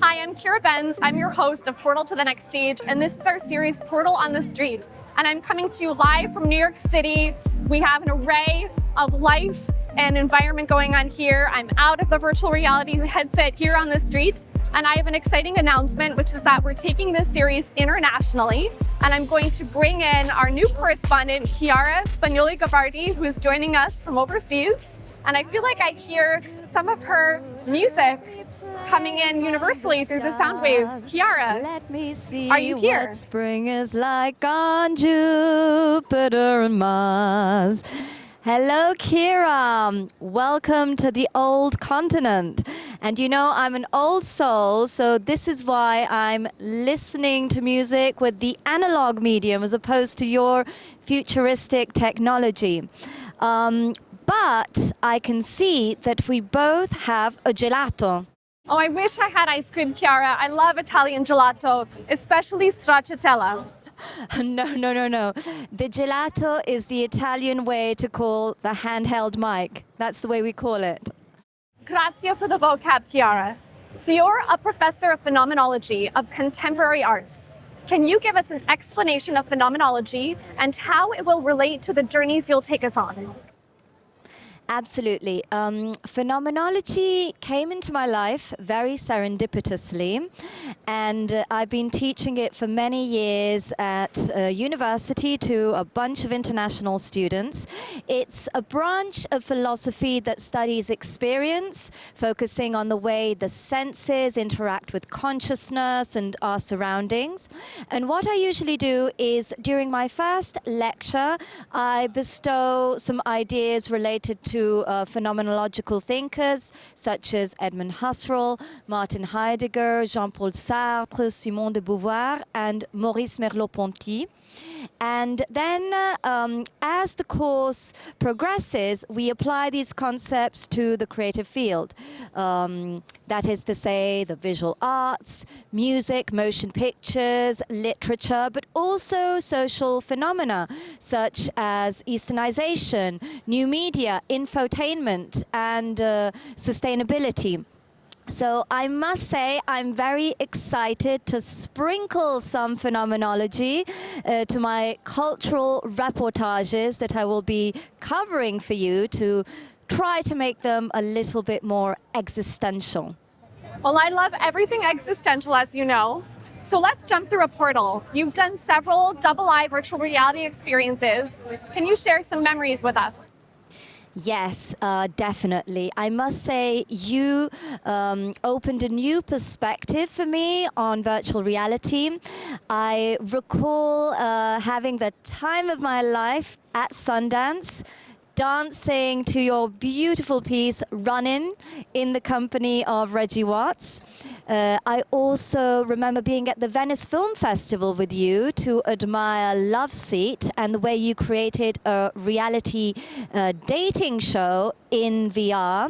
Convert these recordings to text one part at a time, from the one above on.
Hi, I'm Kiira Benz. I'm your host of Portal to the Next Stage, and this is our series Portal on the Street. And I'm coming to you live from New York City. We have an array of life and environment going on here. I'm out of the virtual reality headset here on the street, and I have an exciting announcement, which is that we're taking this series internationally, and I'm going to bring in our new correspondent, Chiara Spagnoli Gabardi, who is joining us from overseas. And I feel like I hear some of her music coming in universally through the sound waves. Chiara, let me see are you here? What spring is like on Jupiter and Mars. Hello, Kiira. Welcome to the old continent. And you know, I'm an old soul, so this is why I'm listening to music with the analog medium as opposed to your futuristic technology. But I can see that we both have a gelato. Oh, I wish I had ice cream, Chiara. I love Italian gelato, especially stracciatella. No. The gelato is the Italian way to call the handheld mic. That's the way we call it. Grazie for the vocab, Chiara. So you're a professor of phenomenology of contemporary arts. Can you give us an explanation of phenomenology and how it will relate to the journeys you'll take us on? Absolutely. Phenomenology came into my life very serendipitously, and I've been teaching it for many years at university to a bunch of international students. It's a branch of philosophy that studies experience, focusing on the way the senses interact with consciousness and our surroundings. And what I usually do is, during my first lecture, I bestow some ideas related to phenomenological thinkers such as Edmund Husserl, Martin Heidegger, Jean-Paul Sartre, Simone de Beauvoir, and Maurice Merleau-Ponty. And then as the course progresses, we apply these concepts to the creative field. That is to say, the visual arts, music, motion pictures, literature, but also social phenomena such as Easternization, new media, infotainment, and sustainability. So I must say I'm very excited to sprinkle some phenomenology to my cultural reportages that I will be covering for you to try to make them a little bit more existential. Well, I love everything existential, as you know. So let's jump through a portal. You've done several double-eye virtual reality experiences. Can you share some memories with us? Yes, definitely. I must say you opened a new perspective for me on virtual reality. I recall having the time of my life at Sundance, dancing to your beautiful piece, Runnin', in the company of Reggie Watts. I also remember being at the Venice Film Festival with you to admire Love Seat and the way you created a reality dating show in VR.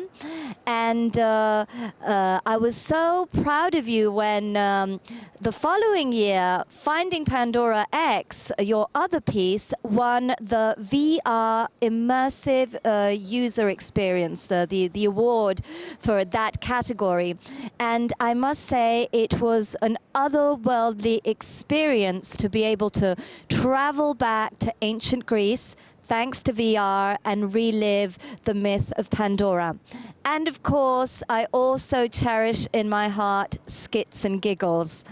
And I was so proud of you when the following year, Finding Pandora X, your other piece, won the VR Immersive User Experience, the award for that category. And I must say it was an otherworldly experience to be able to travel back to ancient Greece, thanks to VR, and relive the myth of Pandora. And of course, I also cherish in my heart skits and giggles.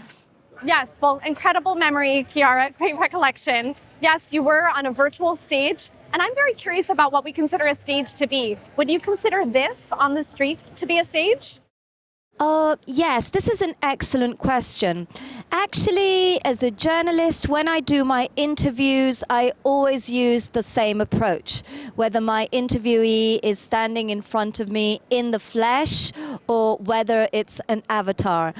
Yes, well, incredible memory, Chiara, great recollection. Yes, you were on a virtual stage, and I'm very curious about what we consider a stage to be. Would you consider this on the street to be a stage? Yes, this is an excellent question. Actually, as a journalist, when I do my interviews, I always use the same approach, whether my interviewee is standing in front of me in the flesh or whether it's an avatar.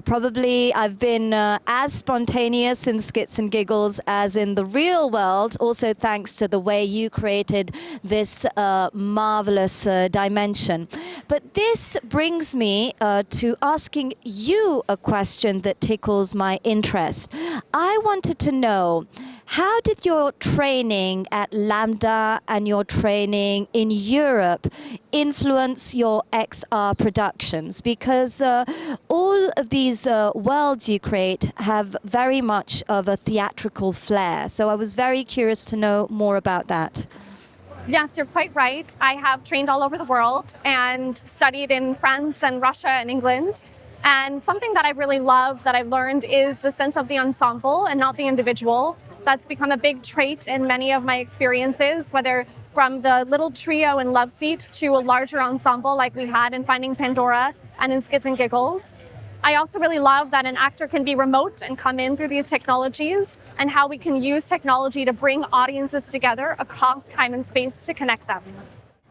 Probably I've been as spontaneous in skits and giggles as in the real world, also thanks to the way you created this marvelous dimension. But this brings me to asking you a question that tickles my interest. I wanted to know, How did your training at Lambda and your training in Europe influence your XR productions? Because all of these worlds you create have very much of a theatrical flair. So I was very curious to know more about that. Yes, you're quite right. I have trained all over the world and studied in France and Russia and England. And something that I've really loved, that I've learned, is the sense of the ensemble and not the individual. That's become a big trait in many of my experiences, whether from the little trio in Love Seat to a larger ensemble like we had in Finding Pandora and in Skids and Giggles. I also really love that an actor can be remote and come in through these technologies, and how we can use technology to bring audiences together across time and space to connect them.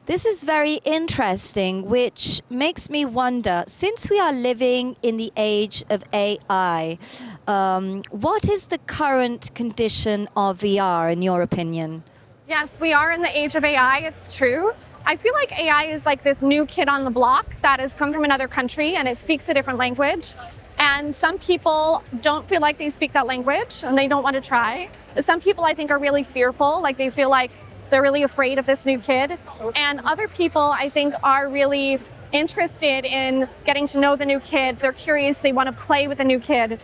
This is very interesting, which makes me wonder, since we are living in the age of AI, what is the current condition of VR in your opinion? Yes, we are in the age of AI, it's true. I feel like AI is like this new kid on the block that has come from another country and it speaks a different language. And some people don't feel like they speak that language and they don't want to try. Some people I think are really fearful, like they feel like they're really afraid of this new kid. And other people I think are really interested in getting to know the new kid. They're curious, they want to play with the new kid.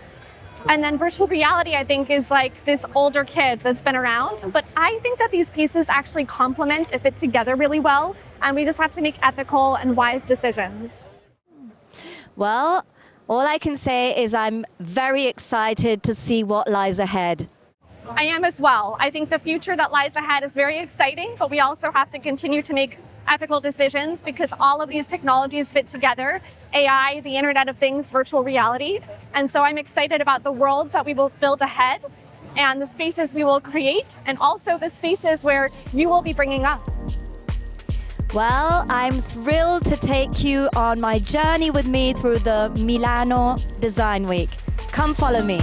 And then virtual reality, I think, is like this older kid that's been around. But I think that these pieces actually complement and fit together really well. And we just have to make ethical and wise decisions. Well, all I can say is I'm very excited to see what lies ahead. I am as well. I think the future that lies ahead is very exciting, but we also have to continue to make ethical decisions because all of these technologies fit together. AI, the Internet of Things, virtual reality. And so I'm excited about the worlds that we will build ahead and the spaces we will create, and also the spaces where you will be bringing us. Well, I'm thrilled to take you on my journey with me through the Milano Design Week. Come follow me.